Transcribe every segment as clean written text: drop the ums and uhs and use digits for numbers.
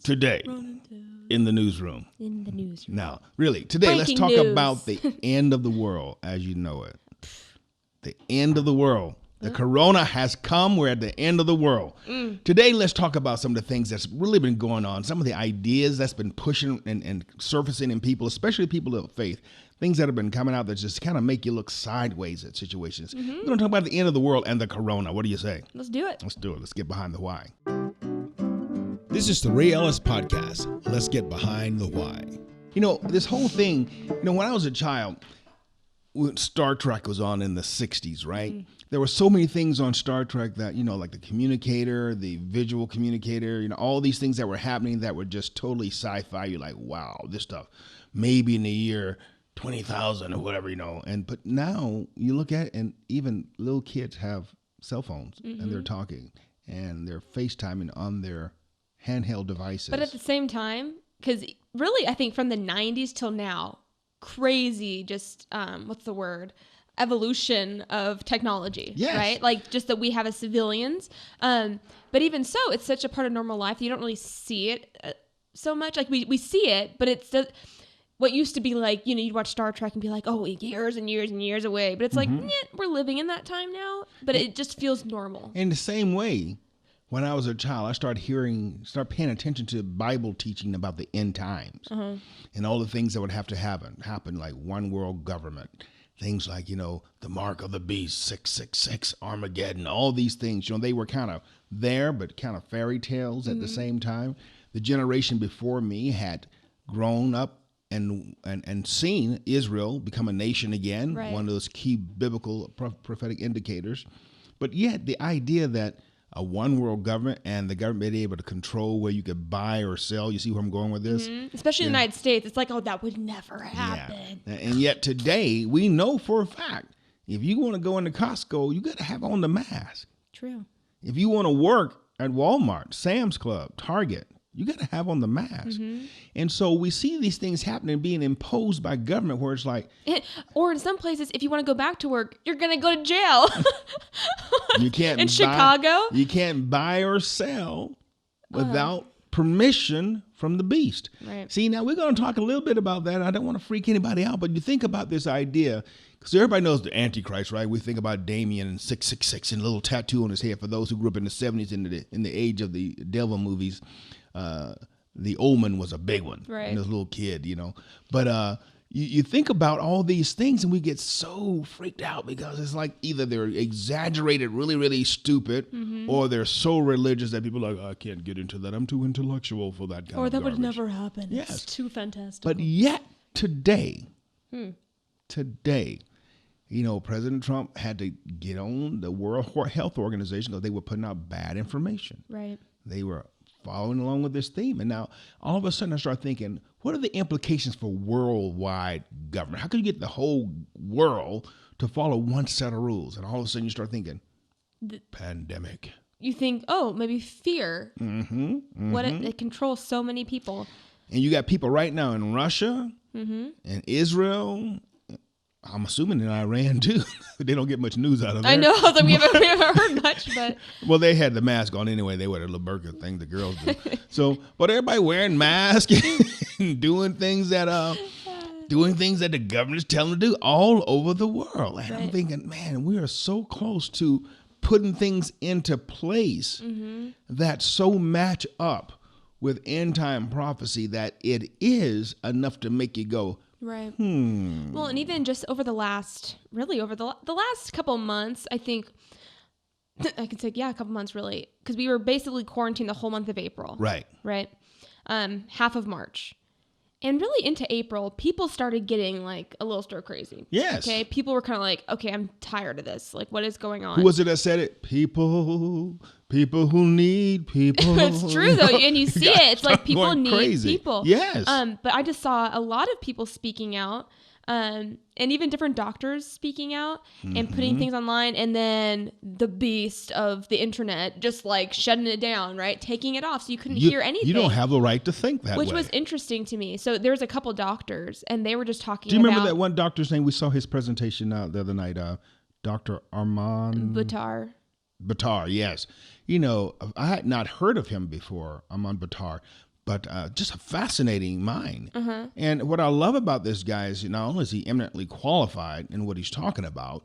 Today, in the newsroom. In the newsroom. Now, really, today, let's talk about the end of the world as you know it. The end of the world. The corona has come. We're at the end of the world. Today, let's talk about some of the things that's really been going on, some of the ideas that's been pushing and surfacing in people, especially people of faith, things that have been coming out that just kind of make you look sideways at situations. We're going to talk about the end of the world and the corona. What do you say? Let's do it. Let's do it. Let's get behind the why. This is the Ray Ellis Podcast. Let's get behind the why. You know, this whole thing, when I was a child, when Star Trek was on in the 60s, right? There were so many things on Star Trek that, like the communicator, the visual communicator, all these things that were happening that were just totally sci-fi. You're like, wow, this stuff, maybe in the year 20,000 or whatever, but now you look at it and even little kids have cell phones and they're talking and they're FaceTiming on their handheld devices. But at the same time, because really, I think from the 90s till now, crazy, just, what's the word? Evolution of technology, right? Like just that we have as civilians. But even so, it's such a part of normal life. You don't really see it so much. Like we see it, but it's what used to be like, you'd watch Star Trek and be like, oh, years and years and years away. But it's like, we're living in that time now, but it just feels normal. In the same way, when I was a child, I started paying attention to Bible teaching about the end times and all the things that would have to happen like one world government. Things like, the mark of the beast, 666, Armageddon, all these things, they were kind of there, but kind of fairy tales at the same time. The generation before me had grown up and seen Israel become a nation again, one of those key biblical prophetic indicators. But yet the idea that a one world government and the government being able to control where you could buy or sell. You see where I'm going with this? Especially in the United States. It's like, oh, that would never happen. Yeah. And yet today we know for a fact, if you want to go into Costco, you got to have on the mask. True. If you want to work at Walmart, Sam's Club, Target, you got to have on the mask. And so we see these things happening, being imposed by government where it's like... Or in some places, if you want to go back to work, you're going to go to jail. You can't in Chicago? You can't buy or sell without permission from the beast. Right. See, now we're going to talk a little bit about that. I don't want to freak anybody out, but you think about this idea, because everybody knows the Antichrist, right? We think about Damien and 666 and a little tattoo on his head. For those who grew up in the 70s in the age of the devil movies, the Omen was a big one. Right. And this little kid, But you think about all these things and we get so freaked out because it's like either they're exaggerated, really, really stupid, or they're so religious that people are like, I can't get into that. I'm too intellectual for that kind of Or that garbage. would never happen. Yes. It's too fantastic. But yet today, President Trump had to get on the World Health Organization because they were putting out bad information. Right. They were following along with this theme. And now all of a sudden I start thinking, what are the implications for worldwide government? How can you get the whole world to follow one set of rules? And all of a sudden you start thinking, pandemic. You think, oh, maybe fear. What it controls so many people. And you got people right now in Russia and Israel. I'm assuming in Iran too. They don't get much news out of it. I know. We haven't heard much, but well, they had the mask on anyway. They wear the little burqa thing the girls do. But everybody wearing masks and doing things that the government is telling them to do all over the world. And I'm thinking, man, we are so close to putting things into place that so match up with end time prophecy that it is enough to make you go, right. Well, and even just over the last couple months, I think I could say, a couple months really, because we were basically quarantined the whole month of April. Right. Right. Half of March. And really into April, people started getting like a little stir crazy. Yes. Okay. People were kind of like, okay, I'm tired of this. Like, what is going on? Who was it that said it? People who need people. It's true though. And you see it. It's like people need crazy. people. Yes. But I just saw a lot of people speaking out. And even different doctors speaking out and putting things online, and then the beast of the internet just like shutting it down, right? Taking it off so you couldn't hear anything. You don't have the right to think that way. Which was interesting to me. So there's a couple doctors, and they were just talking about... Do you remember that one doctor's name? We saw his presentation the other night, Dr. Armand... Battar, yes. I had not heard of him before, Armand Battar. but just a fascinating mind. And what I love about this guy is not only is he eminently qualified in what he's talking about,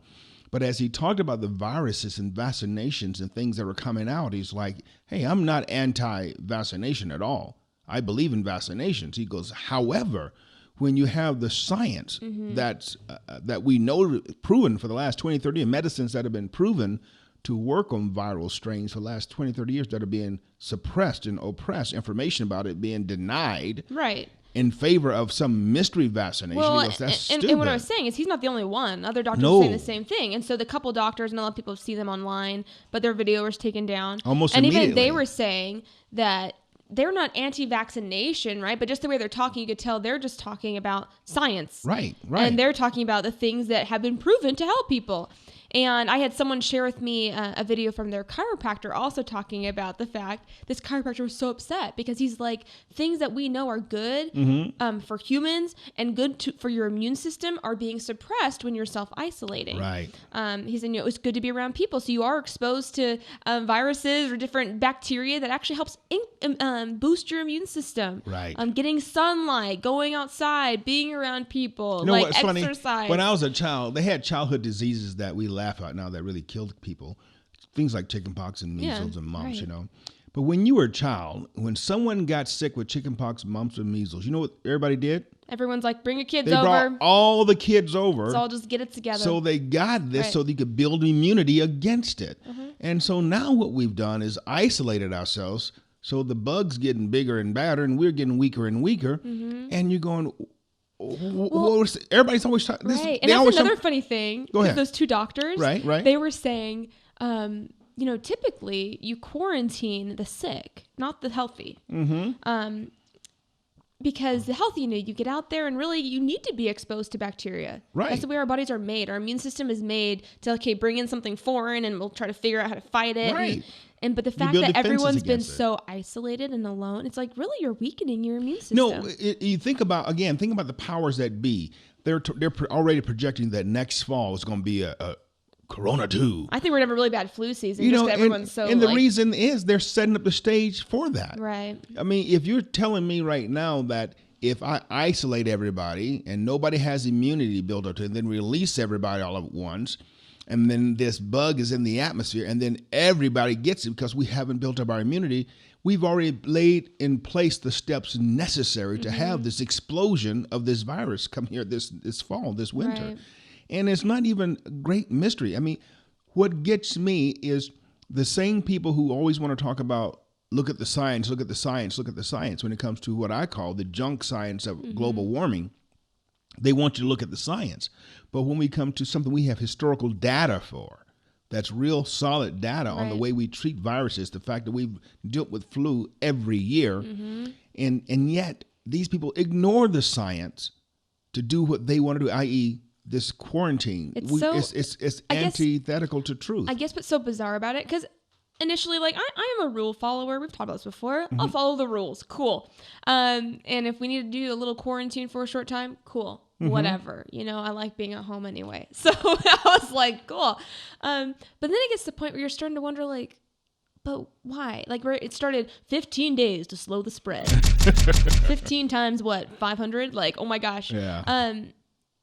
but as he talked about the viruses and vaccinations and things that were coming out, he's like, hey, I'm not anti-vaccination at all. I believe in vaccinations. He goes, however, when you have the science that we know proven for the last 20, 30 years, medicines that have been proven to work on viral strains for the last 20, 30 years that are being suppressed and oppressed, information about it being denied. Right. In favor of some mystery vaccination. Well, he goes, that's stupid. And what I was saying is he's not the only one. Other doctors are saying the same thing. And so the couple doctors, and a lot of people see them online, but their video was taken down. Almost and immediately. even they were saying that they're not anti-vaccination, right? But just the way they're talking, you could tell they're just talking about science. Right. And they're talking about the things that have been proven to help people. And I had someone share with me a video from their chiropractor also talking about the fact this chiropractor was so upset because he's like, things that we know are good for humans and good for your immune system are being suppressed when you're self-isolating. Right. He said, it's good to be around people. So you are exposed to viruses or different bacteria that actually helps boost your immune system. Right. Getting sunlight, going outside, being around people, you know what's exercise. Funny? When I was a child, they had childhood diseases that we laugh at now that really killed people. Things like chickenpox and measles and mumps, But when you were a child, when someone got sick with chickenpox, mumps, and measles, you know what everybody did? Everyone's like, bring your kids over. They brought all the kids over. Let's all just get it together. So they got this so they could build immunity against it. And so now what we've done is isolated ourselves. So the bug's getting bigger and badder, and we're getting weaker and weaker. And you're going, everybody's always talking. Right. And that's another funny thing. Go ahead. Those two doctors, right. They were saying, typically you quarantine the sick, not the healthy. Because the healthy, you get out there and really you need to be exposed to bacteria. Right. That's the way our bodies are made. Our immune system is made to, bring in something foreign and we'll try to figure out how to fight it. Right. But the fact that everyone's been so isolated and alone, it's like really you're weakening your immune system. No, you think about the powers that be. They're already projecting that next fall is going to be a Corona 2. I think we're going to have a really bad flu season. Everyone's and the reason is they're setting up the stage for that. Right. I mean, if you're telling me right now that if I isolate everybody and nobody has immunity built up to it, and then release everybody all at once, and then this bug is in the atmosphere, and then everybody gets it because we haven't built up our immunity, we've already laid in place the steps necessary to have this explosion of this virus come here this fall, this winter. Right. And it's not even a great mystery. I mean, what gets me is the same people who always want to talk about, look at the science, look at the science, look at the science, when it comes to what I call the junk science of global warming. They want you to look at the science. But when we come to something we have historical data for, that's real solid data on the way we treat viruses, the fact that we've dealt with flu every year, and yet these people ignore the science to do what they want to do, i.e., this quarantine. It's antithetical to truth. I guess what's so bizarre about it, because initially, I am a rule follower. We've talked about this before. I'll follow the rules. Cool. And if we need to do a little quarantine for a short time, cool. Whatever. I like being at home anyway. So I was like, cool. But then it gets to the point where you're starting to wonder, but why? It started 15 days to slow the spread. 15 times what? 500? Oh my gosh. Yeah.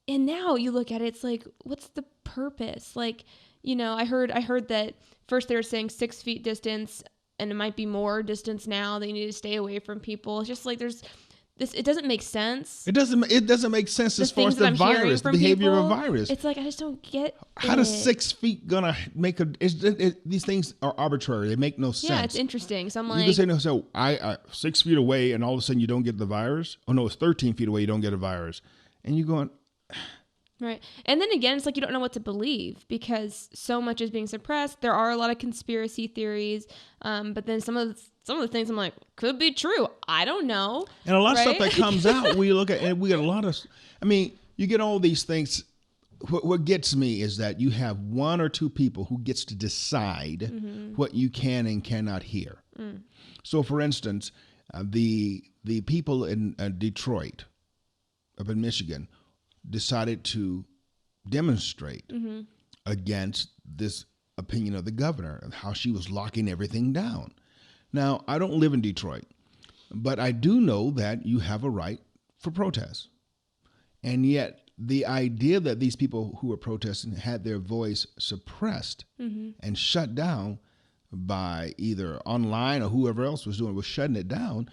And now you look at it, it's like, what's the purpose? I heard that first they were saying 6 feet distance, and it might be more distance now. They need to stay away from people. It's just there's this. It doesn't make sense. It doesn't make sense as far as the virus, the behavior of a virus. It's I just don't get. How does 6 feet gonna make these things are arbitrary. They make no sense. Yeah, it's interesting. So I'm like, you can say no. So I 6 feet away, and all of a sudden you don't get the virus. Oh no, it's 13 feet away. You don't get a virus, and you're going. Right. And then again, it's you don't know what to believe because so much is being suppressed. There are a lot of conspiracy theories. But then some of the things I'm like, could be true. I don't know. And a lot of stuff that comes out, we look at, and we get a lot of, you get all these things. What gets me is that you have one or two people who gets to decide what you can and cannot hear. So for instance, the people in Detroit, up in Michigan, decided to demonstrate against this opinion of the governor and how she was locking everything down. Now, I don't live in Detroit, But I do know that you have a right for protest. And yet the idea that these people who were protesting had their voice suppressed and shut down by either online or whoever else was doing, was shutting it down.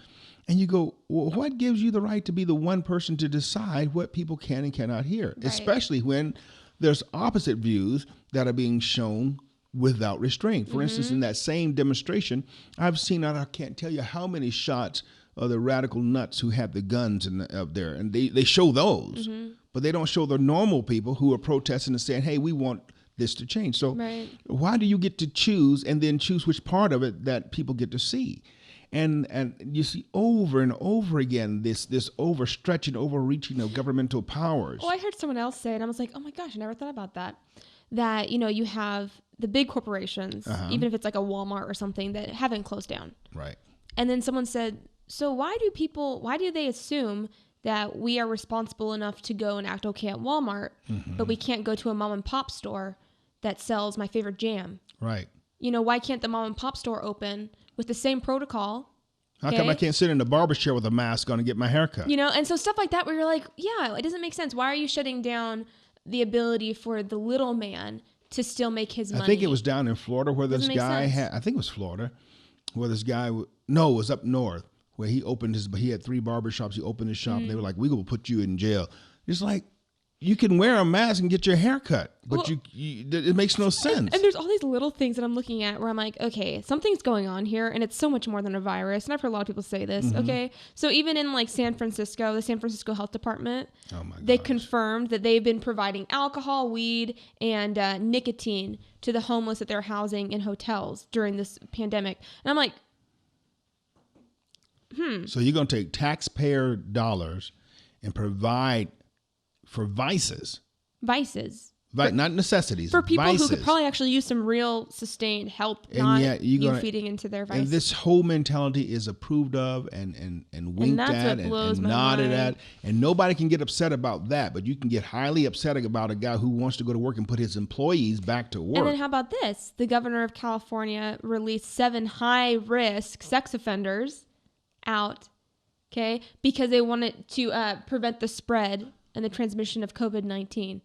And you go, well, what gives you the right to be the one person to decide what people can and cannot hear, especially when there's opposite views that are being shown without restraint? For instance, in that same demonstration, I've seen, I can't tell you how many shots of the radical nuts who have the guns up there, and they show those, but they don't show the normal people who are protesting and saying, hey, we want this to change. So why do you get to choose and then choose which part of it that people get to see? And you see over and over again this overstretching, overreaching of governmental powers. Well, I heard someone else say it, and I was like, oh my gosh, I never thought about that. That, you have the big corporations, even if it's like a Walmart or something, that haven't closed down. Right. And then someone said, so why do they assume that we are responsible enough to go and act okay at Walmart, but we can't go to a mom and pop store that sells my favorite jam? Right. Why can't the mom and pop store open with the same protocol? How come I can't sit in the barber chair with a mask on and get my hair cut? And so stuff like that where you're like, yeah, it doesn't make sense. Why are you shutting down the ability for the little man to still make his money? I think it was down in Florida where this guy had, I think it was Florida, where this guy, no, it was up north, where he had 3 barbershops. He opened his shop and they were like, we will put you in jail. It's like, you can wear a mask and get your hair cut, but it makes no sense. And there's all these little things that I'm looking at where I'm like, okay, something's going on here, and it's so much more than a virus. And I've heard a lot of people say this. Okay, so even in like San Francisco, the San Francisco Health Department, they confirmed that they've been providing alcohol, weed, and nicotine to the homeless that they're housing in hotels during this pandemic. And I'm like, So you're going to take taxpayer dollars and provide for vices, not necessities, for people vices. who could probably actually use some real sustained help, and not you feeding into their vices. And this whole mentality is approved of and winked at and nodded at, and nobody can get upset about that. But you can get highly upset about a guy who wants to go to work and put his employees back to work. And then how about this? The governor of California released 7 high-risk sex offenders out, because they wanted to prevent the spread and the transmission of COVID-19,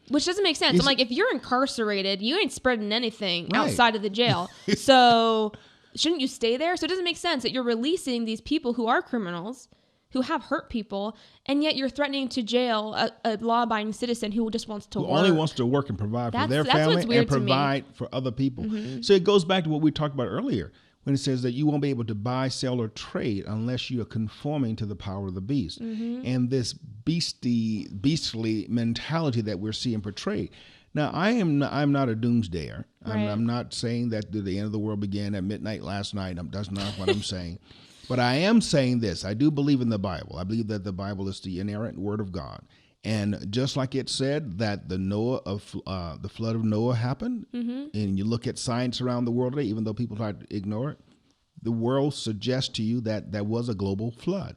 which doesn't make sense. I'm like, if you're incarcerated, you ain't spreading anything outside of the jail. So shouldn't you stay there? So it doesn't make sense that you're releasing these people who are criminals, who have hurt people, and yet you're threatening to jail a law-abiding citizen who just wants to work. Only wants to work and provide for their family and provide for other people. So it goes back to what we talked about earlier, when it says that you won't be able to buy, sell, or trade unless you are conforming to the power of the beast. And this beastly mentality that we're seeing portrayed. Now, I'm not a doomsdayer. I'm not saying that the end of the world began at midnight last night. That's not what I'm saying. But I am saying this. I do believe in the Bible. I believe that the Bible is the inerrant word of God. And just like it said that the flood of Noah happened, and you look at science around the world today, even though people try to ignore it, the world suggests to you that there was a global flood.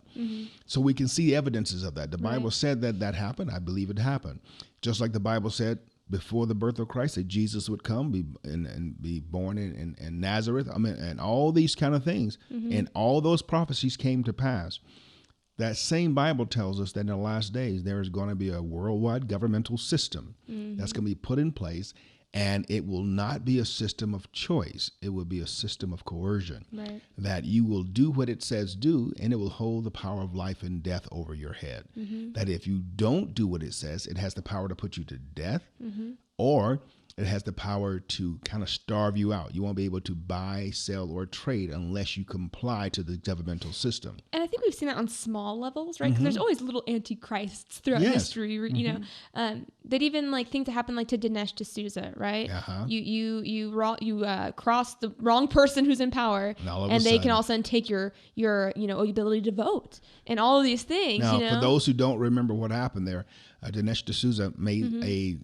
So we can see evidences of that. The Bible said that happened. I believe it happened. Just like the Bible said before the birth of Christ that Jesus would come and be born in Nazareth. And all these kind of things. And all those prophecies came to pass. That same Bible tells us that in the last days, there is going to be a worldwide governmental system that's going to be put in place, and it will not be a system of choice. It will be a system of coercion, that you will do what it says do, and it will hold the power of life and death over your head. That if you don't do what it says, it has the power to put you to death, or it has the power to kind of starve you out. You won't be able to buy, sell, or trade unless you comply to the governmental system. And I think we've seen that on small levels, right? Because there's always little antichrists throughout history, you know. That even like things that happen like to Dinesh D'Souza, right? You cross the wrong person who's in power, and they can all of a sudden take your ability to vote and all of these things. Now, for those who don't remember what happened there, Dinesh D'Souza made a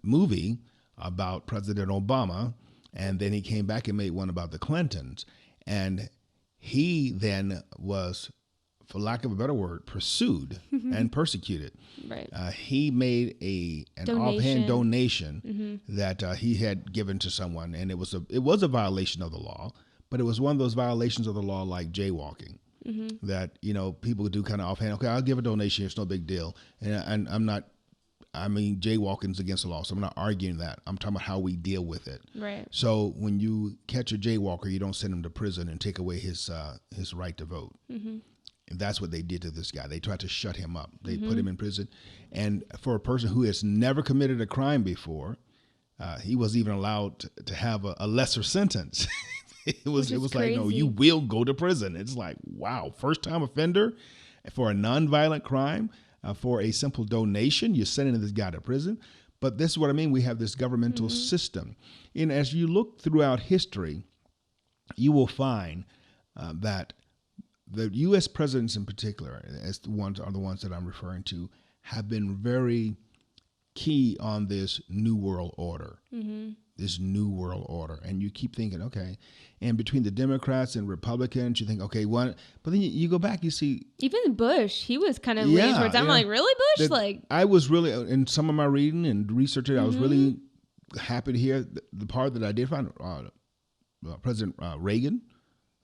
movie about President Obama, and then he came back and made one about the Clintons. And he then was, for lack of a better word, pursued and persecuted. Right. He made an offhand donation that he had given to someone, and it was a violation of the law, but it was one of those violations of the law like jaywalking. that, people do kind of offhand. Okay, I'll give a donation. It's no big deal. And I'm not, jaywalking's against the law, so I'm not arguing that. I'm talking about how we deal with it. Right. So when you catch a jaywalker, you don't send him to prison and take away his right to vote. And that's what they did to this guy. They tried to shut him up. They put him in prison. And for a person who has never committed a crime before, he was even allowed to have a lesser sentence. It was like, no, you will go to prison. It's like, wow, first time offender for a nonviolent crime, for a simple donation, you're sending this guy to prison. But this is what I mean. We have this governmental system. And as you look throughout history, you will find that the U.S. presidents in particular, as the ones that I'm referring to, have been very key on this new world order. This new world order. And you keep thinking, okay, and between the Democrats and Republicans, you think, okay, one, but then you go back, you see. Even Bush, he was kind of leaning towards, I'm like, really, Bush? I was really, in some of my reading and researching, I was really happy to hear the part that I did find. President Reagan,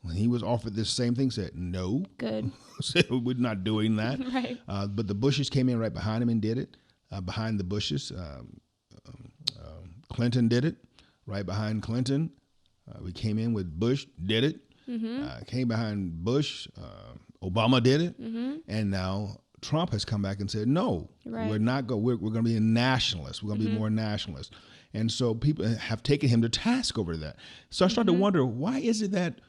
when he was offered this same thing, said no. Good. Said we're not doing that. Right. But the Bushes came in right behind him and did it. Behind the Bushes, Clinton did it. Right behind Clinton, we came in with Bush, did it. Came behind Bush, Obama did it. And now Trump has come back and said, no, we're not going. We're going to be a nationalist. We're going to be more nationalist. And so people have taken him to task over that. So I started to wonder, why is it that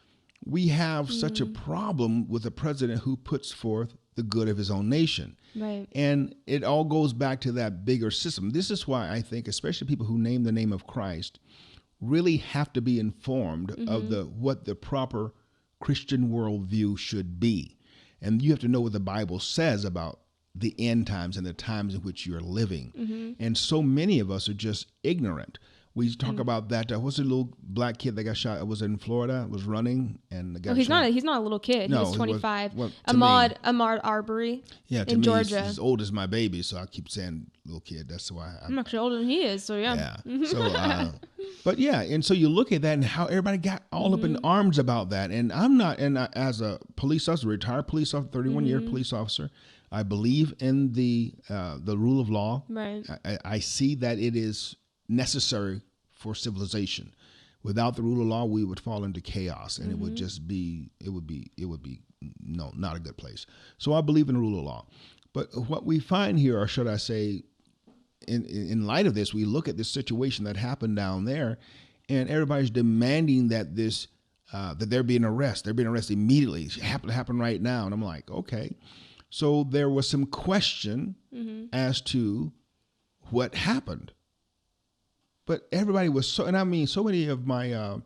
we have such a problem with a president who puts forth the good of his own nation? Right. And it all goes back to that bigger system. This is why I think, especially people who name the name of Christ, really have to be informed of what the proper Christian worldview should be. And you have to know what the Bible says about the end times and the times in which you're living. And so many of us are just ignorant. We talk about that. What's the little black kid that got shot? It was in Florida. Was running and got shot. He's not a little kid. No, he was 25. Well, Ahmaud Arbery. Yeah, to in me, Georgia. He's as old as my baby, so I keep saying little kid. That's why I'm actually older than he is. So yeah. So, but yeah, and so you look at that and how everybody got all up in arms about that. And I'm not. And as a police officer, retired police officer, 31-year police officer, I believe in the rule of law. Right. I see that it is necessary for civilization. Without the rule of law, we would fall into chaos, and it would just be not a good place. So I believe in the rule of law. But what we find here, or should I say, in light of this, we look at this situation that happened down there, and everybody's demanding that that there be an arrest. They're being arrested immediately. It happened to happen right now, and I'm like, okay. So there was some question as to what happened. But everybody was so many of my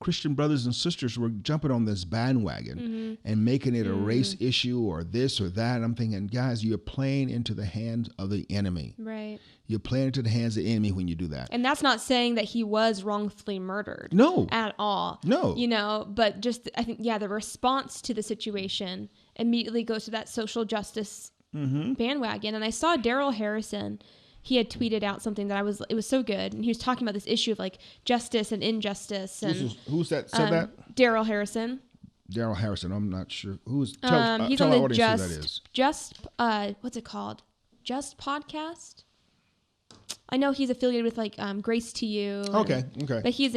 Christian brothers and sisters were jumping on this bandwagon and making it a race issue or this or that. And I'm thinking, guys, you're playing into the hands of the enemy. Right. You're playing into the hands of the enemy when you do that. And that's not saying that he was wrongfully murdered. No. At all. No. But just, I think, the response to the situation immediately goes to that social justice bandwagon. And I saw Daryl Harrison. He had tweeted out something that it was so good. And he was talking about this issue of like justice and injustice. And who's that said that? Daryl Harrison. Daryl Harrison. I'm not sure. He's tell on the audience who that is. What's it called? Just Podcast? I know he's affiliated with like Grace to You. Okay. But he's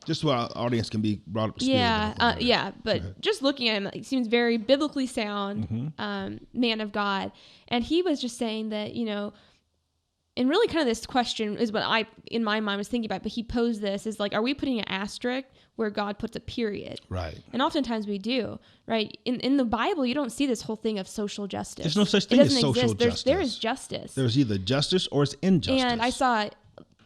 just so our audience can be brought up to speed. But just looking at him, he seems very biblically sound, man of God. And he was just saying that, and really kind of this question is what I, in my mind, was thinking about, but he posed this is like, are we putting an asterisk where God puts a period? Right. And oftentimes we do, right? In the Bible, you don't see this whole thing of social justice. There's no such thing as social justice. There is justice. There's either justice or it's injustice. And I saw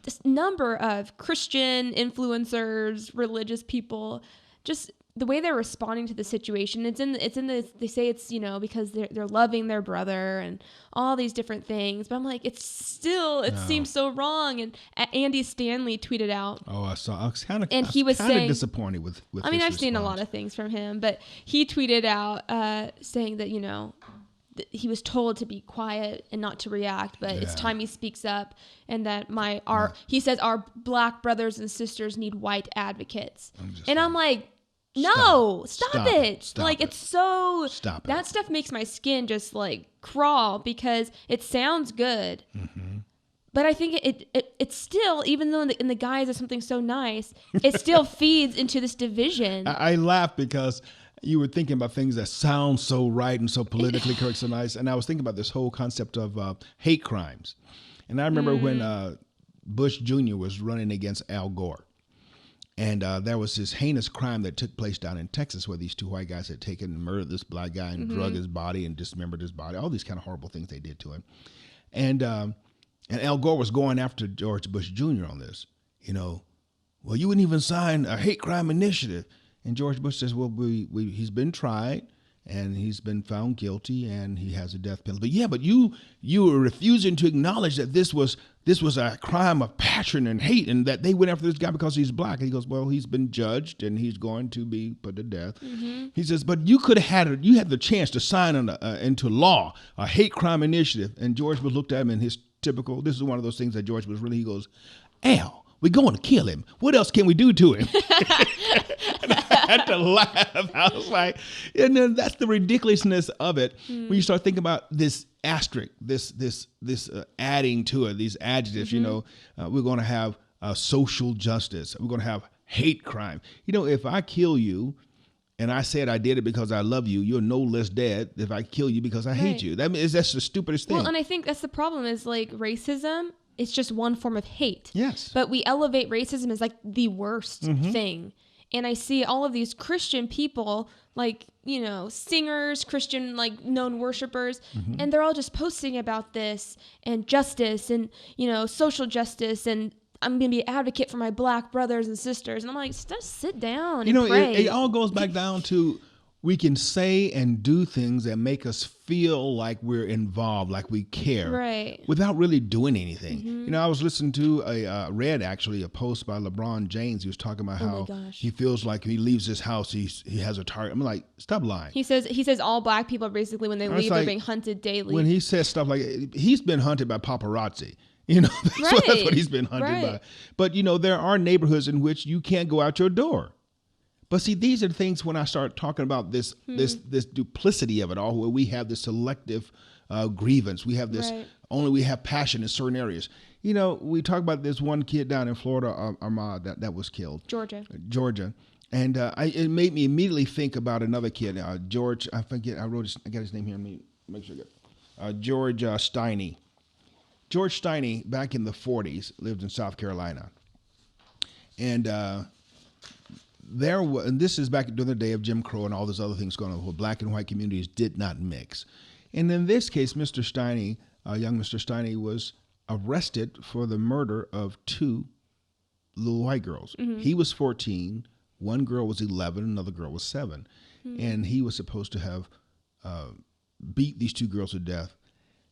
this number of Christian influencers, religious people, just the way they're responding to the situation. It's in the they say it's, because they're loving their brother and all these different things. But I'm like, it seems so wrong. And Andy Stanley tweeted out. Oh, I saw. I was kind of saying, disappointed with I mean, I've seen a lot of things from him, but he tweeted out saying that, he was told to be quiet and not to react, but it's time he speaks up, and that he says our black brothers and sisters need white advocates. I'm like, No, stop it. Stop like, it. it's so... Stop it. That stuff makes my skin just, like, crawl because it sounds good. Mm-hmm. But I think it still, even though in the guise of something so nice, it still feeds into this division. I laugh because you were thinking about things that sound so right and so politically correct, so nice. And I was thinking about this whole concept of hate crimes. And I remember when Bush Jr. was running against Al Gore. And there was this heinous crime that took place down in Texas where these two white guys had taken and murdered this black guy and drugged his body and dismembered his body. All these kind of horrible things they did to him. And Al Gore was going after George Bush Jr. on this. Well, you wouldn't even sign a hate crime initiative. And George Bush says, well, he's been tried and he's been found guilty and he has a death penalty. But you were refusing to acknowledge that this was a crime of passion and hate and that they went after this guy because he's black. And he goes, well, he's been judged and he's going to be put to death. Mm-hmm. He says, but you could have you had the chance to sign into law a hate crime initiative. And George Bush looked at him in his typical, this is one of those things that George Bush really, he goes, Al, we're going to kill him. What else can we do to him? And I had to laugh. I was like, and then that's the ridiculousness of it. When you start thinking about this asterisk, this adding to it, these adjectives, we're going to have social justice. We're going to have hate crime. If I kill you and I said I did it because I love you, you're no less dead if I kill you because I hate you. That's the stupidest thing. Well, and I think that's the problem is like racism. It's just one form of hate. Yes. But we elevate racism as like the worst thing. And I see all of these Christian people, like, singers, Christian, like, known worshipers, and they're all just posting about this and justice and, social justice and I'm going to be an advocate for my black brothers and sisters. And I'm like, just sit down and pray. It all goes back down to we can say and do things that make us feel like we're involved, like we care, right, without really doing anything. I was listening to read a post by LeBron James. He was talking about how he feels like he leaves his house, he has a target. I'm like, stop lying. He says all black people basically when they leave they're being hunted daily. When he says stuff like he's been hunted by paparazzi. That's what he's been hunted by. But there are neighborhoods in which you can't go out your door. But see, these are the things when I start talking about this duplicity of it all, where we have this selective grievance. We have this only we have passion in certain areas. We talk about this one kid down in Florida, Ahmad, that was killed. Georgia. And it made me immediately think about another kid, George. I forget. I got his name here. Let me make sure I get George Steiny. George Steiny, back in the 40s, lived in South Carolina. And and this is back during the day of Jim Crow and all those other things going on, where black and white communities did not mix. And in this case, Mr. Steiny, young Mr. Steiny, was arrested for the murder of two little white girls. He was 14, one girl was 11, another girl was 7. And he was supposed to have beat these two girls to death.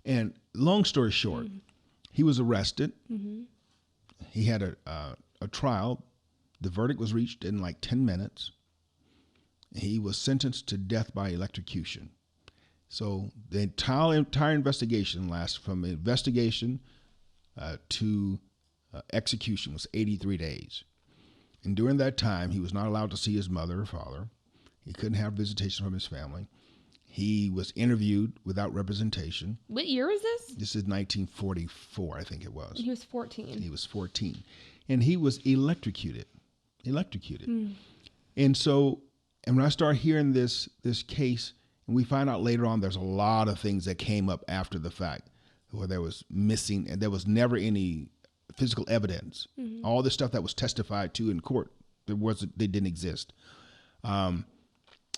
And long story short, he was arrested. He had a trial. The verdict was reached in like 10 minutes. He was sentenced to death by electrocution. So the entire investigation lasts from investigation to execution was 83 days. And during that time, he was not allowed to see his mother or father. He couldn't have visitation from his family. He was interviewed without representation. What year is this? This is 1944, I think it was. He was 14. He was 14. And he was electrocuted. And so, and when I start hearing this case, and we find out later on there's a lot of things that came up after the fact where there was missing, and there was never any physical evidence. All the stuff that was testified to in court, they didn't exist.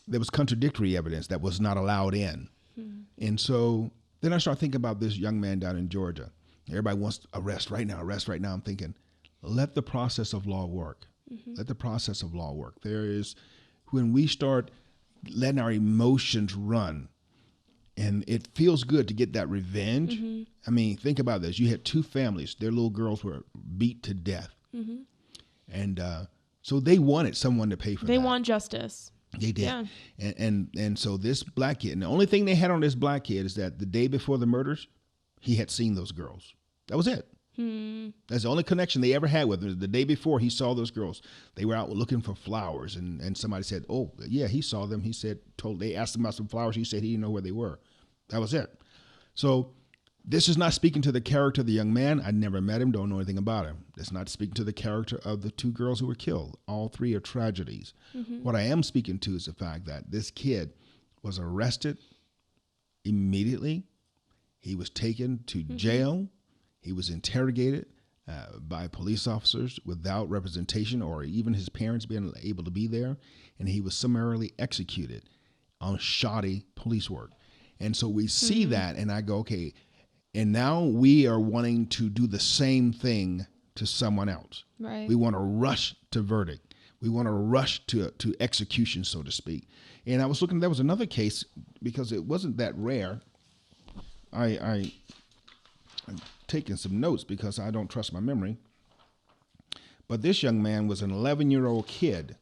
There was contradictory evidence that was not allowed in. And so then I start thinking about this young man down in Georgia. Everybody wants to arrest right now. I'm thinking, let the process of law work. Let the process of law work. There is, when we start letting our emotions run, and it feels good to get that revenge. I mean, think about this. You had two families. Their little girls were beat to death. And so they wanted someone to pay for that. They want justice. They did. Yeah. And so this black kid, and the only thing they had on this black kid is that the day before the murders, he had seen those girls. That was it. That's the only connection they ever had with him. The day before he saw those girls, they were out looking for flowers, and somebody said, "Oh, yeah, he saw them." He said, they asked him about some flowers. He said he didn't know where they were. That was it. So this is not speaking to the character of the young man. I never met him, don't know anything about him. It's not speaking to the character of the 2 girls who were killed. All 3 are tragedies. What I am speaking to is the fact that this kid was arrested immediately. He was taken to jail. He was interrogated by police officers without representation or even his parents being able to be there. And he was summarily executed on shoddy police work. And so we see that, and I go, okay, and now we are wanting to do the same thing to someone else. Right. We want to rush to verdict. We want to rush to execution, so to speak. And I was looking, there was another case, because it wasn't that rare. I'm taking some notes because I don't trust my memory. But this young man was an 11-year-old kid.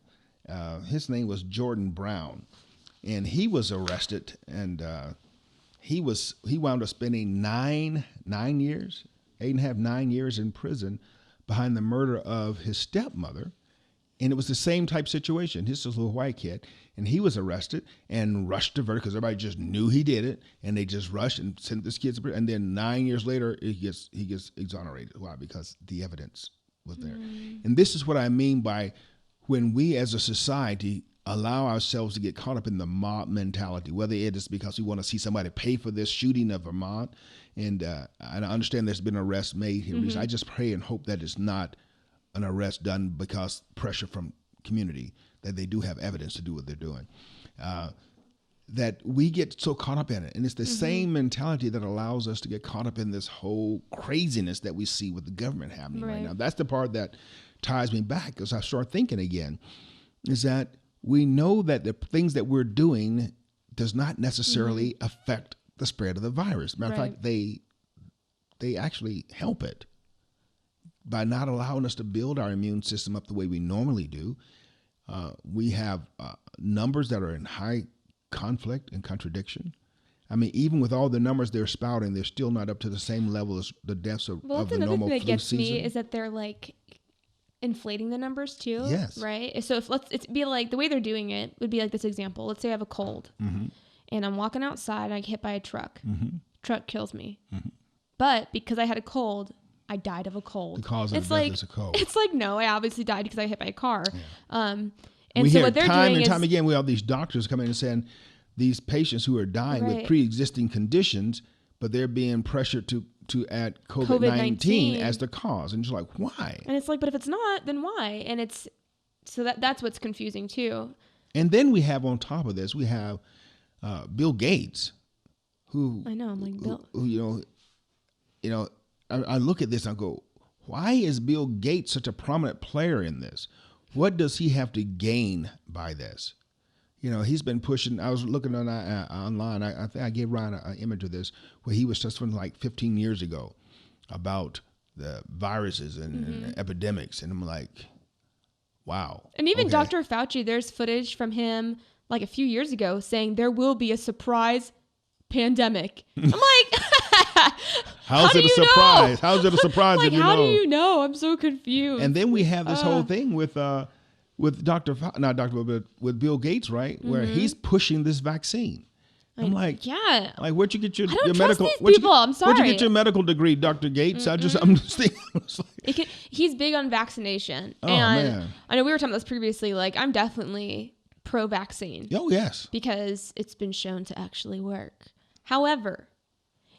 His name was Jordan Brown. And he was arrested, and he wound up spending 9 years, 8.5, 9 years in prison behind the murder of his stepmother. And it was the same type situation. This was a little white kid, and he was arrested and rushed to verdict because everybody just knew he did it, and they just rushed and sent this kid to prison. And then 9 years later, he gets exonerated. Why? Because the evidence was there. And this is what I mean by when we as a society allow ourselves to get caught up in the mob mentality, whether it is because we want to see somebody pay for this shooting of Vermont. And I understand there's been arrests made here. I just pray and hope that it's not an arrest done because pressure from community, that they do have evidence to do what they're doing. That we get so caught up in it. And it's the same mentality that allows us to get caught up in this whole craziness that we see with the government happening right now. That's the part that ties me back as I start thinking again, is that we know that the things that we're doing does not necessarily affect the spread of the virus. Matter of fact, they actually help it by not allowing us to build our immune system up the way we normally do. We have numbers that are in high conflict and contradiction. I mean, even with all the numbers they're spouting, they're still not up to the same level as the deaths of the normal flu season. Well, another thing that gets me is that they're like inflating the numbers too. Yes. Right. So it's be like the way they're doing it would be like this example. Let's say I have a cold and I'm walking outside and I get hit by a truck. Truck kills me. But because I had a cold, I died of a cold. The cause of death is a cold. It's like, no, I obviously died because I got hit by a car. Yeah. And we so hear what they're time doing and is, time again, we have these doctors coming in and saying these patients who are dying with pre-existing conditions, but they're being pressured to add COVID-19 as the cause. And it's like, why? And it's like, but if it's not, then why? And it's, so that's what's confusing too. And then we have on top of this, we have Bill Gates, who I know, I'm like, Bill. Who, I look at this and I go, why is Bill Gates such a prominent player in this? What does he have to gain by this? You know, he's been pushing. I was looking on online. I think I gave Ryan an image of this where he was testifying like 15 years ago about the viruses and epidemics. And I'm like, wow. And even Dr. Fauci, there's footage from him like a few years ago saying there will be a surprise pandemic. I'm like, how's it a surprise? How's it a surprise like, if you know? How do you know? I'm so confused. And then we have this whole thing with with Bill Gates, right? Where he's pushing this vaccine. I'm like, yeah. Like, where'd you get your medical? I'm sorry. Where'd you get your medical degree, Dr. Gates? I'm just thinking. He's big on vaccination. Oh, and man. I know we were talking about this previously. Like, I'm definitely pro-vaccine. Oh, yes. Because it's been shown to actually work. However,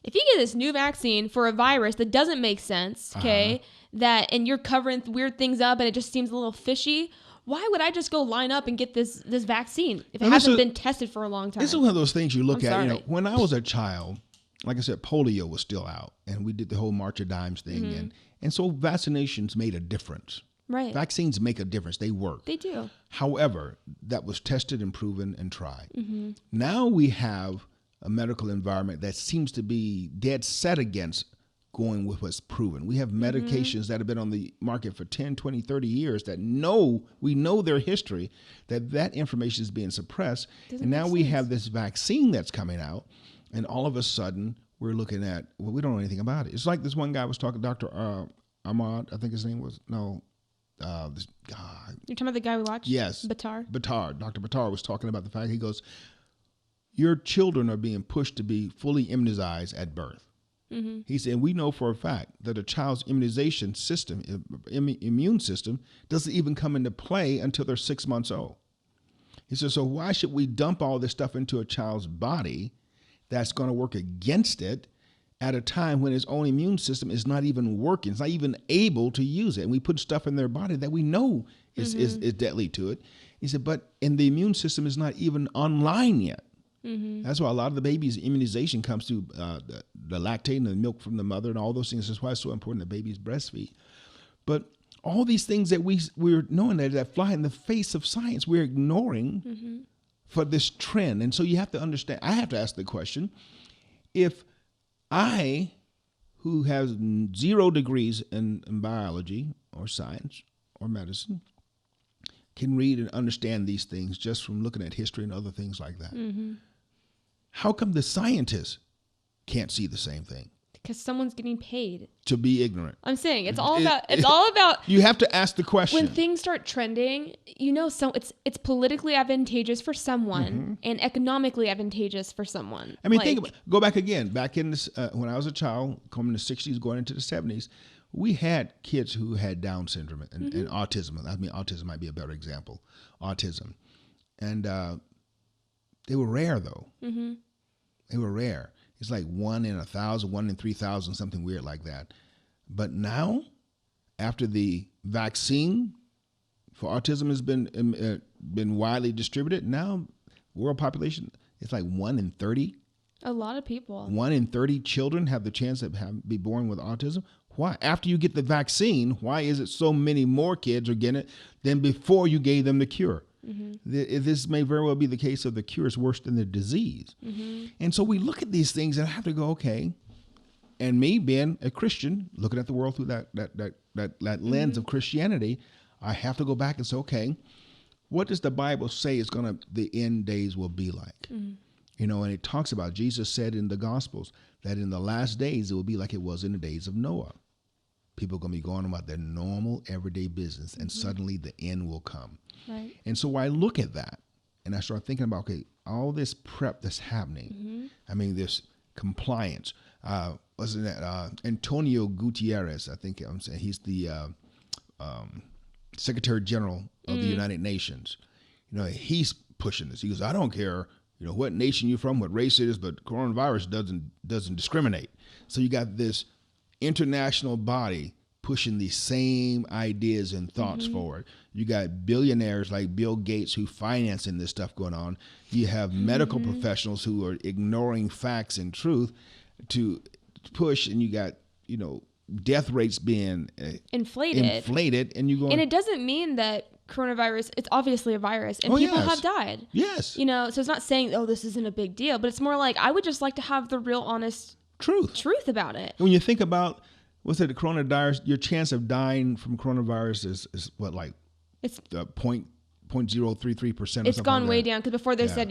if you get this new vaccine for a virus that doesn't make sense, and you're covering weird things up and it just seems a little fishy, why would I just go line up and get this vaccine if it hasn't been tested for a long time? This is one of those things you look at. You know, when I was a child, like I said, polio was still out, and we did the whole March of Dimes thing, and so vaccinations made a difference. Right. Vaccines make a difference. They work. They do. However, that was tested and proven and tried. Now we have a medical environment that seems to be dead set against going with what's proven. We have medications that have been on the market for 10, 20, 30 years that we know their history, that information is being suppressed. And now we have this vaccine that's coming out, and all of a sudden we're looking at, well, we don't know anything about it. It's like this one guy was talking, Dr. Ahmad, I think his name was, this guy. You're talking about the guy we watched? Yes. Batar. Dr. Batar was talking about the fact, he goes, your children are being pushed to be fully immunized at birth. Mm-hmm. He said, we know for a fact that a child's immunization system, immune system, doesn't even come into play until they're 6 months old. He said, so why should we dump all this stuff into a child's body that's going to work against it at a time when his own immune system is not even working, it's not even able to use it? And we put stuff in their body that we know is deadly to it. He said, and the immune system is not even online yet. Mm-hmm. That's why a lot of the baby's immunization comes through the lactate and the milk from the mother and all those things. That's why it's so important that babies breastfeed. But all these things that we're knowing that fly in the face of science, we're ignoring for this trend. And so you have to understand, I have to ask the question, if I, who has 0 degrees in biology or science or medicine, can read and understand these things just from looking at history and other things like that, how come the scientists can't see the same thing? Because someone's getting paid to be ignorant. I'm saying it's all about. You have to ask the question. When things start trending, so it's politically advantageous for someone and economically advantageous for someone. I mean, go back again. Back in this, when I was a child, coming in the 60s, going into the 70s, we had kids who had Down syndrome and autism. I mean, autism might be a better example. Autism, and they were rare though. Mm-hmm. They were rare. It's like 1 in 1,000, 1 in 3,000, something weird like that. But now, after the vaccine for autism has been widely distributed, now world population, it's like 1 in 30. A lot of people. 1 in 30 children have the chance to be born with autism. Why? After you get the vaccine, why is it so many more kids are getting it than before you gave them the cure? Mm-hmm. This may very well be the case of the cure is worse than the disease. Mm-hmm. And so we look at these things and I have to go, okay, and me being a Christian, looking at the world through that lens of Christianity, I have to go back and say, okay, what does the Bible say the end days will be like? Mm-hmm. And it talks about, Jesus said in the Gospels that in the last days, it will be like it was in the days of Noah. People are going to be going about their normal everyday business and suddenly the end will come. Right. And so I look at that and I start thinking about, okay, all this prep that's happening. I mean, this compliance. Wasn't that Antonio Gutierrez? I think I'm saying he's the Secretary General of the United Nations. He's pushing this. He goes, I don't care, what nation you're from, what race it is, but coronavirus doesn't discriminate. So you got this international body pushing these same ideas and thoughts forward. You got billionaires like Bill Gates who financing this stuff going on. You have medical professionals who are ignoring facts and truth to push, and you got, death rates being inflated, and you go. And it doesn't mean that coronavirus, it's obviously a virus, and people have died. Yes. So it's not saying, this isn't a big deal, but it's more like, I would just like to have the real honest truth about it. When you think about, what's it, the coronavirus, your chance of dying from coronavirus is what, like, it's 0.033%. It's gone way down, because before they said,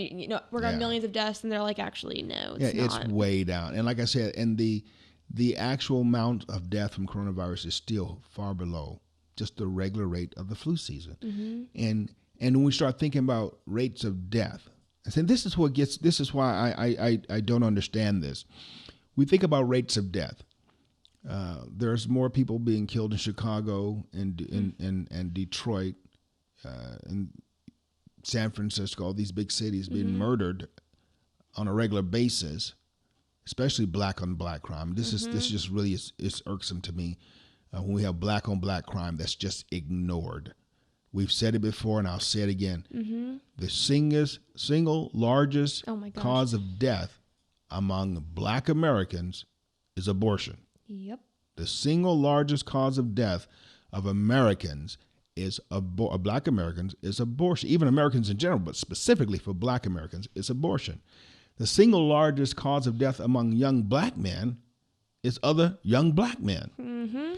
we're going millions of deaths, and they're like, actually, no, it's not. It's way down. And like I said, and the actual amount of death from coronavirus is still far below just the regular rate of the flu season. And when we start thinking about rates of death, I said, this is why I don't understand this. We think about rates of death. There's more people being killed in Chicago and Detroit and San Francisco, all these big cities being murdered on a regular basis, especially black on black crime. This just really is irksome to me when we have black on black crime that's just ignored. We've said it before, and I'll say it again. The single largest cause of death among black Americans is abortion. Yep. The single largest cause of death of Americans is black Americans is abortion. Even Americans in general, but specifically for black Americans, is abortion. The single largest cause of death among young black men it's other young black men.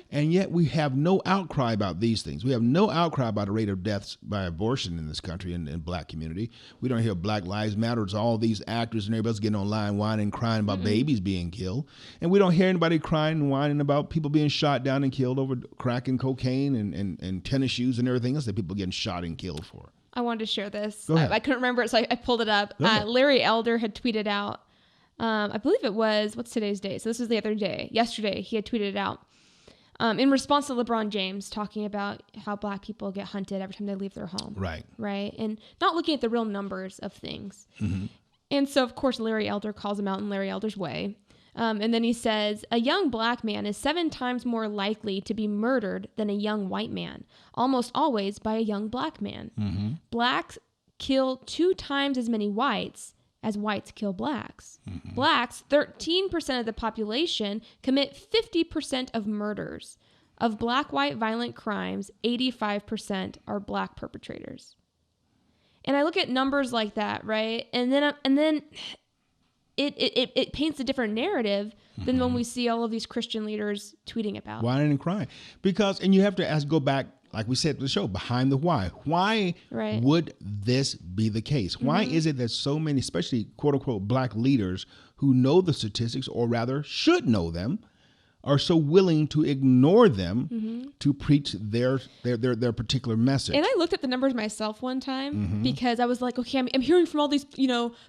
And yet we have no outcry about these things. We have no outcry about the rate of deaths by abortion in this country and in black community. We don't hear Black Lives Matter. It's all these actors and everybody else getting online whining and crying about babies being killed. And we don't hear anybody crying and whining about people being shot down and killed over crack and cocaine and tennis shoes and everything else that people getting shot and killed for. I wanted to share this. I couldn't remember it, so I pulled it up. Larry Elder had tweeted out, I believe it was, what's today's date? So this was the other day. Yesterday, he had tweeted it out. In response to LeBron James talking about how black people get hunted every time they leave their home. Right. And not looking at the real numbers of things. And so, of course, Larry Elder calls him out in Larry Elder's way. And then he says, a young black man is 7 times more likely to be murdered than a young white man, almost always by a young black man. Blacks kill 2 times as many whites as whites kill blacks. Blacks, 13% of the population, commit 50% of murders. Of black-white violent crimes, 85% are black perpetrators. And I look at numbers like that, right? And then it paints a different narrative than when we see all of these Christian leaders tweeting about. Whining and crying. And you have to go back, like we said to the show, behind the why. Why would this be the case? Why is it that so many, especially quote unquote black leaders who know the statistics, or rather should know them, are so willing to ignore them to preach their particular message? And I looked at the numbers myself one time because I was like, okay, I'm hearing from all these,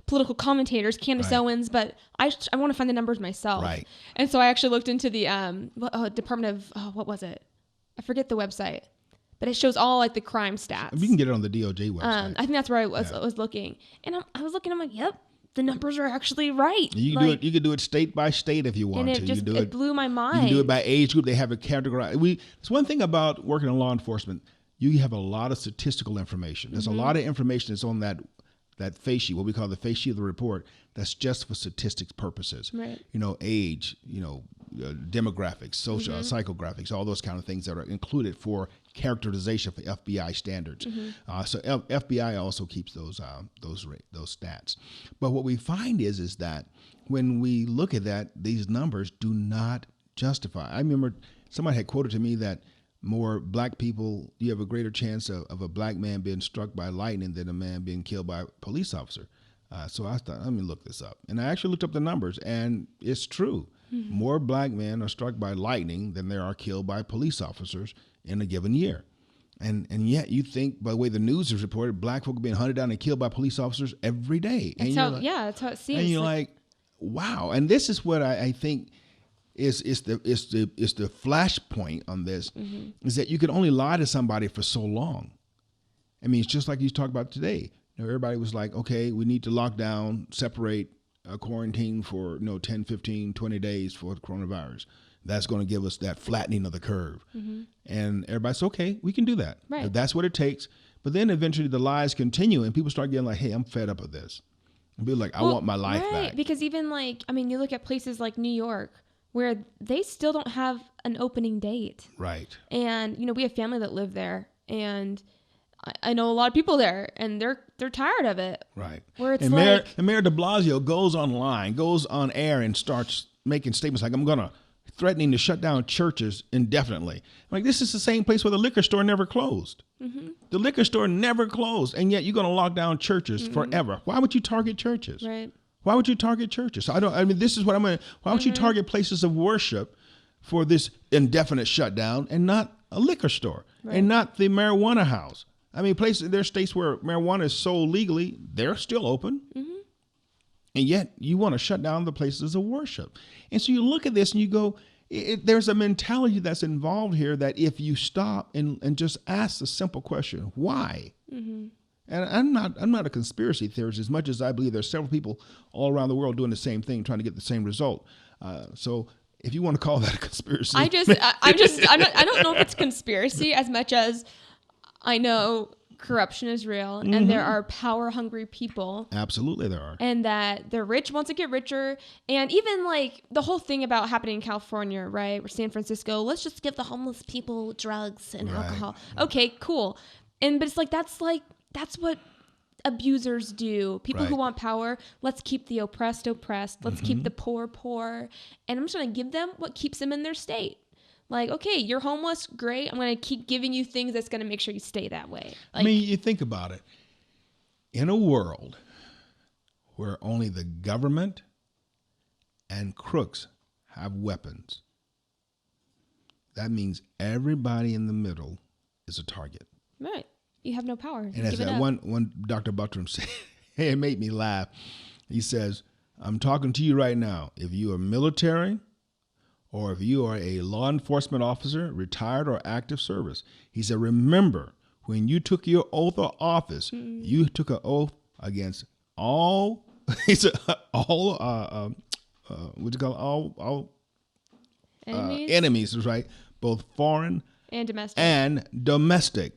political commentators, Candace Owens, but I want to find the numbers myself. And so I actually looked into the Department of, what was it? I forget the website. But it shows all like the crime stats. You can get it on the DOJ website. I think that's where I was looking. And I was looking, I'm like, yep, the numbers are actually right. You can do it. You can do it state by state if you want to. It blew my mind. You can do it by age group. They have it categorized. It's one thing about working in law enforcement. You have a lot of statistical information. There's a lot of information that's on that face sheet, what we call the face sheet of the report, that's just for statistics purposes. Age, demographics, social, psychographics, all those kind of things that are included for characterization for FBI standards. So FBI also keeps those stats. But what we find is that when we look at that, these numbers do not justify. I remember somebody had quoted to me that more black people, you have a greater chance of a black man being struck by lightning than a man being killed by a police officer. So I thought, let me look this up. And I actually looked up the numbers, and it's true. More black men are struck by lightning than there are killed by police officers in a given year. And yet you think, by the way the news is reported, black folk are being hunted down and killed by police officers every day. That's how it seems. And you're like, wow. And this is what I think is the flashpoint on this, is that you can only lie to somebody for so long. I mean, it's just like you talked about today. Everybody was like, okay, we need to lock down, separate, quarantine for 10, 15, 20 days for the coronavirus. That's going to give us that flattening of the curve. And everybody's okay, we can do that. If that's what it takes. But then eventually the lies continue and people start getting like, hey, I'm fed up of this. And be like, I want my life back. Because even you look at places like New York where they still don't have an opening date. And, we have family that live there, and I know a lot of people there, and they're tired of it. Where it's Mayor de Blasio goes on air and starts making statements like, I'm threatening to shut down churches indefinitely. Like, this is the same place where the liquor store never closed. The liquor store never closed, and yet you're going to lock down churches forever. Why would you target churches? Why would you target churches? This is what why would you target places of worship for this indefinite shutdown and not a liquor store and not the marijuana house? I mean, there are states where marijuana is sold legally, they're still open. And yet you want to shut down the places of worship. And so you look at this and you go, there's a mentality that's involved here that if you stop and just ask the simple question, why? And I'm not a conspiracy theorist as much as I believe there's several people all around the world doing the same thing, trying to get the same result. So if you want to call that a conspiracy, I don't know if it's conspiracy as much as I know corruption is real, and there are power-hungry people. Absolutely, there are. And that the rich want to get richer. And even like the whole thing about happening in California, right? Or San Francisco, let's just give the homeless people drugs and alcohol. Okay, cool. But it's like, that's what abusers do. People who want power, let's keep the oppressed oppressed. Let's keep the poor poor. And I'm just going to give them what keeps them in their state. Like, okay, you're homeless, great. I'm going to keep giving you things that's going to make sure you stay that way. Like, I mean, you think about it. In a world where only the government and crooks have weapons, that means everybody in the middle is a target. Right. You have no power. And as that one Dr. Buttram said, it made me laugh. He says, I'm talking to you right now. If you are military, or if you are a law enforcement officer, retired or active service, he said, remember, when you took your oath of office, you took an oath against all, he said, all, what you call it? All enemies, right? Both foreign and domestic.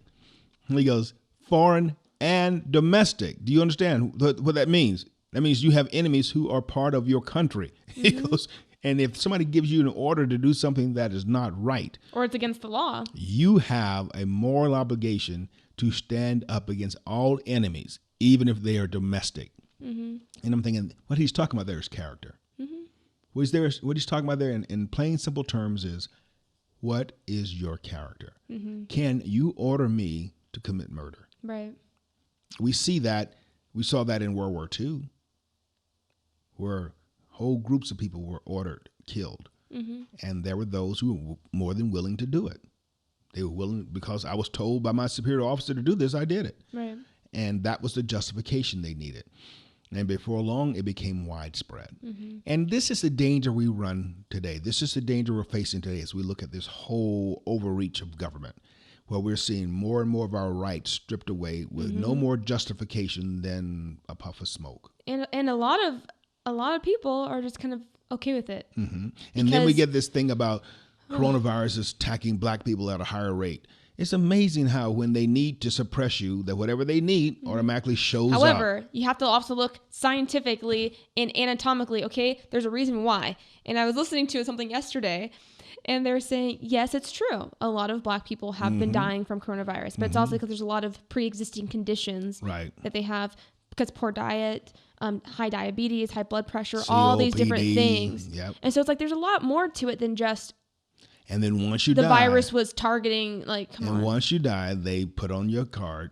He goes, foreign and domestic. Do you understand what that means? That means you have enemies who are part of your country. He goes, and if somebody gives you an order to do something that is not right, or it's against the law, you have a moral obligation to stand up against all enemies, even if they are domestic. And I'm thinking, what he's talking about there is character. What he's talking about there in plain, simple terms is, what is your character? Can you order me to commit murder? Right. We see that. We saw that in World War II, where whole groups of people were ordered killed. And there were those who were more than willing to do it. They were willing, because I was told by my superior officer to do this, I did it. Right. And that was the justification they needed. And before long, it became widespread. And this is the danger we run today. This is the danger we're facing today as we look at this whole overreach of government, where we're seeing more and more of our rights stripped away with no more justification than a puff of smoke. And a lot of people are just kind of okay with it. And then we get this thing about coronavirus is attacking black people at a higher rate. It's amazing how when they need to suppress you, that whatever they need automatically shows up. However, you have to also look scientifically and anatomically, okay? There's a reason why. And I was listening to something yesterday, and they're saying, yes, it's true. A lot of black people have been dying from coronavirus, but it's also because there's a lot of pre-existing conditions that they have because poor diet, high diabetes, high blood pressure, COPD, all these different things. And so it's like there's a lot more to it than just and then once you die, the virus was targeting, like, come on. And once you die, they put on your card,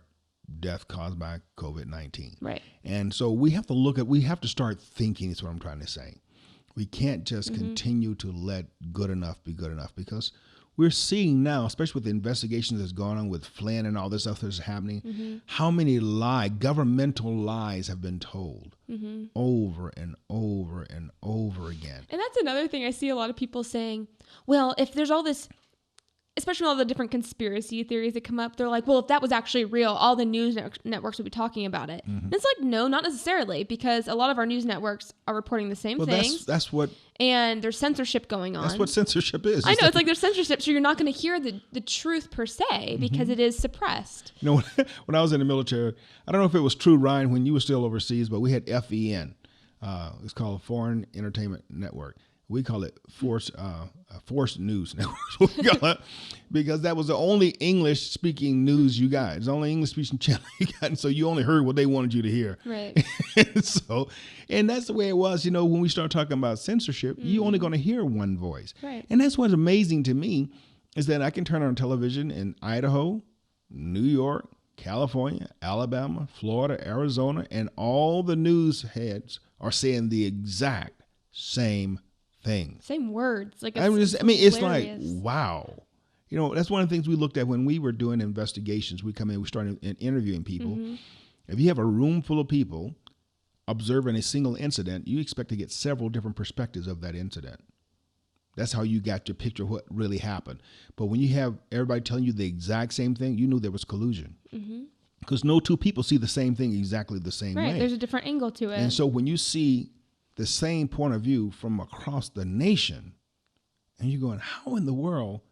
death caused by COVID-19. Right. And so we have to start thinking, is what I'm trying to say. We can't just continue to let good enough be good enough, because we're seeing now, especially with the investigations that's going on with Flynn and all this stuff that's happening, how many governmental lies have been told over and over and over again. And that's another thing I see a lot of people saying, well, if there's all this, especially all the different conspiracy theories that come up, they're like, well, if that was actually real, all the news networks would be talking about it. And it's like, no, not necessarily, because a lot of our news networks are reporting the same things. That's what... And there's censorship going on. That's what censorship is. I know, it's like there's censorship, so you're not going to hear the truth per se, because it is suppressed. You know, when I was in the military, I don't know if it was true, Ryan, when you were still overseas, but we had FEN. It's called Foreign Entertainment Network. We call it Forced News Network, because that was the only English-speaking news you got. It's the only English-speaking channel you got, and so you only heard what they wanted you to hear. Right. And that's the way it was. You know, when we start talking about censorship, you're only going to hear one voice. Right. And that's what's amazing to me, is that I can turn on television in Idaho, New York, California, Alabama, Florida, Arizona, and all the news heads are saying the exact same thing. Same words. Like, it's like, wow. You know, that's one of the things we looked at when we were doing investigations. We come in, we started interviewing people. If you have a room full of people observing a single incident, you expect to get several different perspectives of that incident. That's how you got to picture what really happened. But when you have everybody telling you the exact same thing, you knew there was collusion. Because no two people see the same thing exactly the same way. Right, there's a different angle to it. And so when you see the same point of view from across the nation, and you're going, how in the world,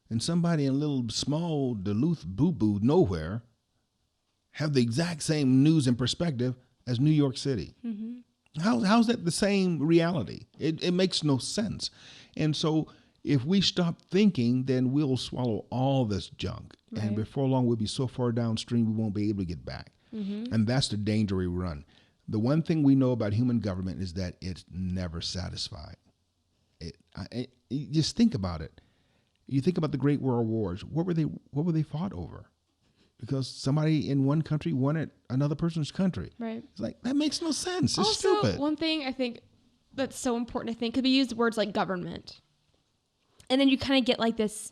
and somebody in a little small Duluth boo-boo nowhere have the exact same news and perspective as New York City? How's that the same reality? It makes no sense. And so if we stop thinking, then we'll swallow all this junk. Right. And before long, we'll be so far downstream, we won't be able to get back. And that's the danger we run. The one thing we know about human government is that it's never satisfied. You just think about it. You think about the Great World Wars. What were they fought over? Because somebody in one country wanted another person's country. Right. It's like, that makes no sense. It's also, stupid. One thing I think that's so important, I think, could be used words like government. And then you kind of get like this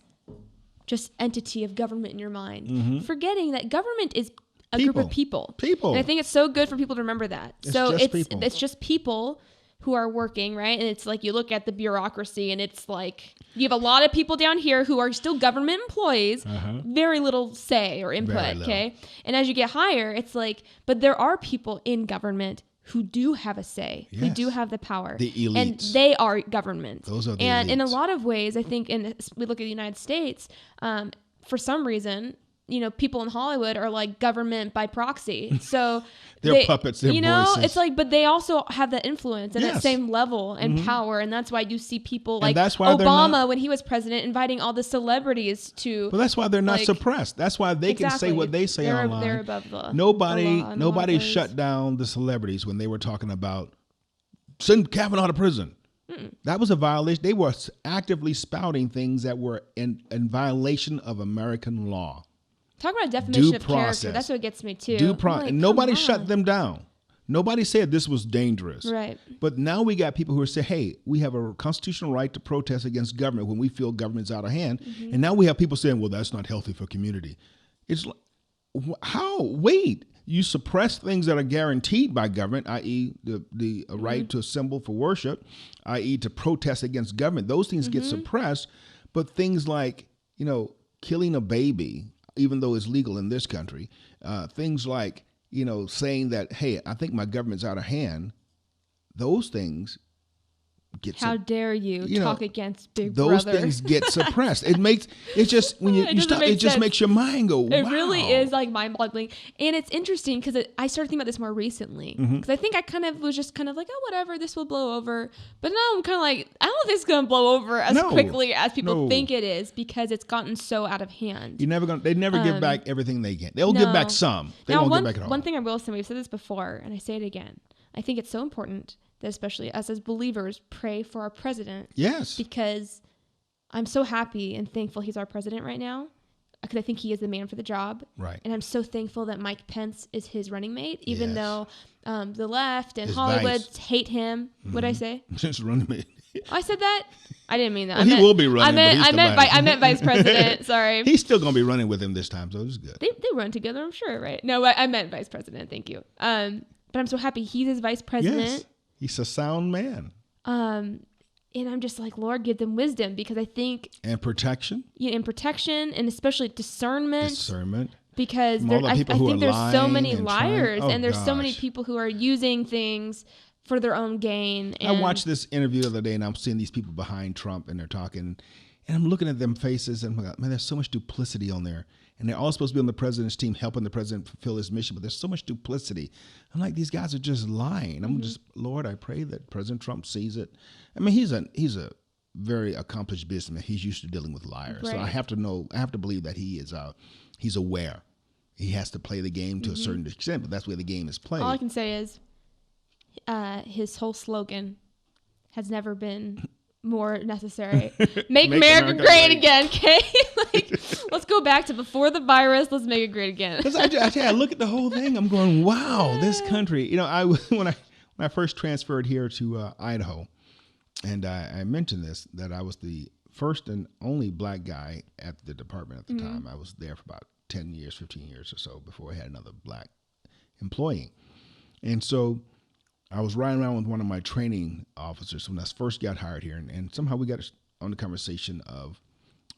just entity of government in your mind, forgetting that government is a group of people. People. And I think it's so good for people to remember that. It's just people who are working, right? And it's like you look at the bureaucracy and it's like you have a lot of people down here who are still government employees, very little say or input, okay? And as you get higher, it's like, but there are people in government who do have a say, who do have the power. The elites. And they are government. Those are the and elites. in a lot of ways, I think, we look at the United States, for some reason, people in Hollywood are like government by proxy. So they're puppets, they're voices. It's like, but they also have that influence and that same level and power. And that's why you see people like Obama, when he was president, inviting all the celebrities to. Well, that's why they're not suppressed. That's why they can say what they say online. They're above the Nobody shut down the celebrities when they were talking about send Kavanaugh to prison. That was a violation. They were actively spouting things that were in violation of American law. Talk about a definition of character. That's what gets me too. And nobody shut them down. Nobody said this was dangerous. Right. But now we got people who are saying, hey, we have a constitutional right to protest against government when we feel government's out of hand. And now we have people saying, well, that's not healthy for community. It's like, how? Wait. You suppress things that are guaranteed by government, i.e. the right to assemble for worship, i.e. to protest against government. Those things get suppressed. But things like, killing a baby, even though it's legal in this country, things like, saying that, hey, I think my government's out of hand, those things get How dare you talk against Big those Brother? Things get suppressed. It's just when you stop, it just makes your mind go, wow. It really is like mind-boggling. And it's interesting because I started thinking about this more recently. Because I think I kind of was just kind of like, oh, whatever, this will blow over. But now I'm kind of like, I don't think it's going to blow over as quickly as people think it is because it's gotten so out of hand. They never give back everything they get. They'll give back some. They won't give back at all. One thing I will say, we've said this before, and I say it again. I think it's so important that especially us as believers pray for our president. Yes. Because I'm so happy and thankful he's our president right now because I think he is the man for the job. Right. And I'm so thankful that Mike Pence is his running mate, even though the left and his Hollywood vice. hate him. What'd I say? Just running mate. I said that? I didn't mean that. Well, he will be running. I meant vice president. Sorry. He's still going to be running with him this time, so it's good. They run together, I'm sure, right? No, I meant vice president. Thank you. But I'm so happy he's his vice president. Yes. He's a sound man. And I'm just like, Lord, give them wisdom because I think... And protection. And protection and especially discernment. Because I think there's so many liars and there's so many people who are using things for their own gain. And I watched this interview the other day and I'm seeing these people behind Trump and they're talking and I'm looking at them faces and I'm like, man, there's so much duplicity on there. And they're all supposed to be on the president's team helping the president fulfill his mission, but there's so much duplicity. I'm like, these guys are just lying. I'm just, Lord, I pray that President Trump sees it. I mean, he's a very accomplished businessman. He's used to dealing with liars. Right. So I have to believe that he's aware. He has to play the game to a certain extent, but that's where the game is played. All I can say is his whole slogan has never been more necessary. Make America great again, okay? Let's go back to before the virus. Let's make it great again. Because I look at the whole thing. I'm going, wow, this country. When I first transferred here to Idaho, and I mentioned this, that I was the first and only black guy at the department at the time. I was there for about 10 years, 15 years or so before I had another black employee. And so I was riding around with one of my training officers when I first got hired here, and somehow we got on the conversation of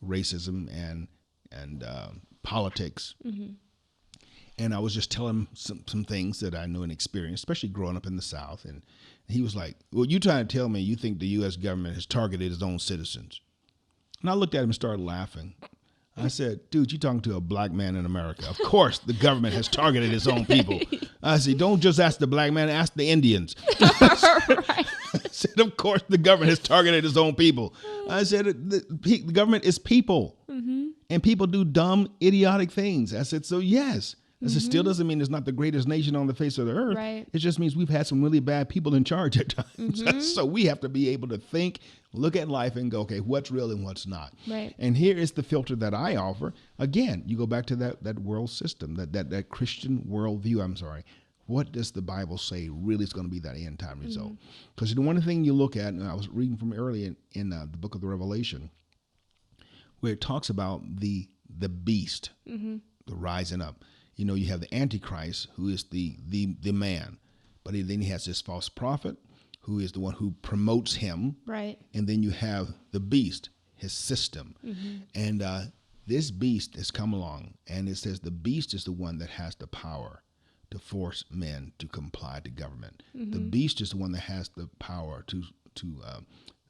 racism and politics. And I was just telling him some things that I knew and experienced, especially growing up in the South. And he was like, well, you trying to tell me you think the U.S. government has targeted its own citizens? And I looked at him and started laughing. I said, dude, you're talking to a black man in America. Of course the government has targeted its own people. I said, don't just ask the black man, ask the Indians. I said, of course the government has targeted its own people. I said, the government is people. And people do dumb, idiotic things. I said, so yes, This still doesn't mean it's not the greatest nation on the face of the earth. Right. It just means we've had some really bad people in charge at times. So we have to be able to think, look at life and go, okay, what's real and what's not. Right. And here is the filter that I offer. Again, you go back to that world system, that Christian worldview. I'm sorry. What does the Bible say really is going to be that end time result? Because the one thing you look at, and I was reading from earlier in the book of the Revelation, where it talks about the beast, the rising up. You know, you have the Antichrist, who is the man, but then he has this false prophet, who is the one who promotes him. Right. And then you have the beast, his system. And this beast has come along, and it says the beast is the one that has the power to force men to comply to government. The beast is the one that has the power to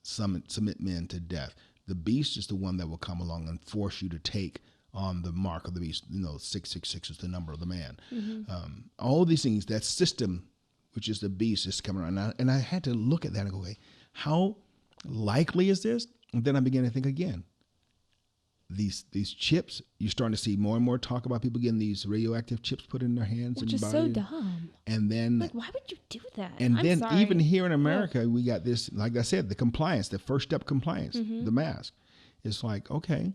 submit men to death. The beast is the one that will come along and force you to take on the mark of the beast. 666 is the number of the man. All of these things, that system, which is the beast, is coming around. And I had to look at that and go, okay, how likely is this? And then I began to think again. These chips, you're starting to see more and more talk about people getting these radioactive chips put in their hands. Which is so dumb. And then, like, why would you do that? And I'm then sorry. even here in America, we got this, like I said, the compliance, the first step compliance, the mask. It's like, okay,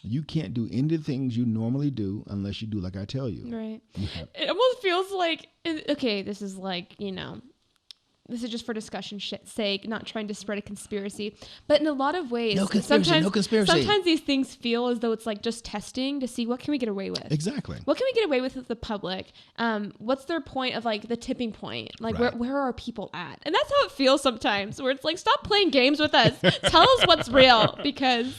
you can't do any of the things you normally do unless you do like I tell you. Right. It almost feels like, okay, this is like, this is just for discussion sake, not trying to spread a conspiracy. But in a lot of ways, no conspiracy. Sometimes these things feel as though it's like just testing to see what can we get away with. Exactly. What can we get away with the public? What's their point of like the tipping point? Like where are people at? And that's how it feels sometimes, where it's like, stop playing games with us. Tell us what's real, because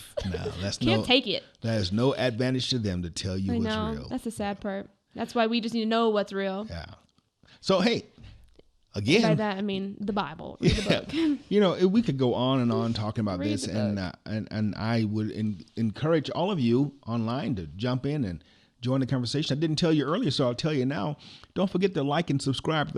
can't take it. That is no advantage to them to tell you what's real. That's the sad part. That's why we just need to know what's real. Yeah. So, hey. Again, and by that I mean the Bible. Read the book. We could go on and on talking about this, and I would encourage all of you online to jump in and join the conversation. I didn't tell you earlier, so I'll tell you now. Don't forget to like and subscribe to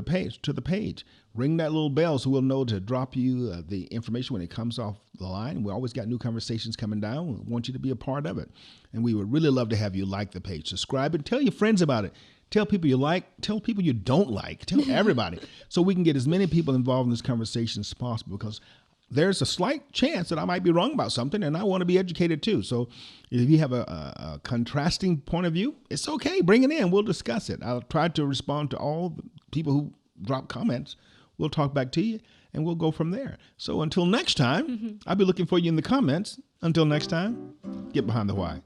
the page. Ring that little bell so we'll know to drop you the information when it comes off the line. We always got new conversations coming down. We want you to be a part of it, and we would really love to have you like the page, subscribe, and tell your friends about it. Tell people you like, tell people you don't like, tell everybody, so we can get as many people involved in this conversation as possible, because there's a slight chance that I might be wrong about something, and I want to be educated too. So if you have a contrasting point of view, it's okay. Bring it in. We'll discuss it. I'll try to respond to all the people who drop comments. We'll talk back to you, and we'll go from there. So until next time, I'll be looking for you in the comments. Until next time, get behind the why.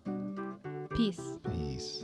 Peace. Peace.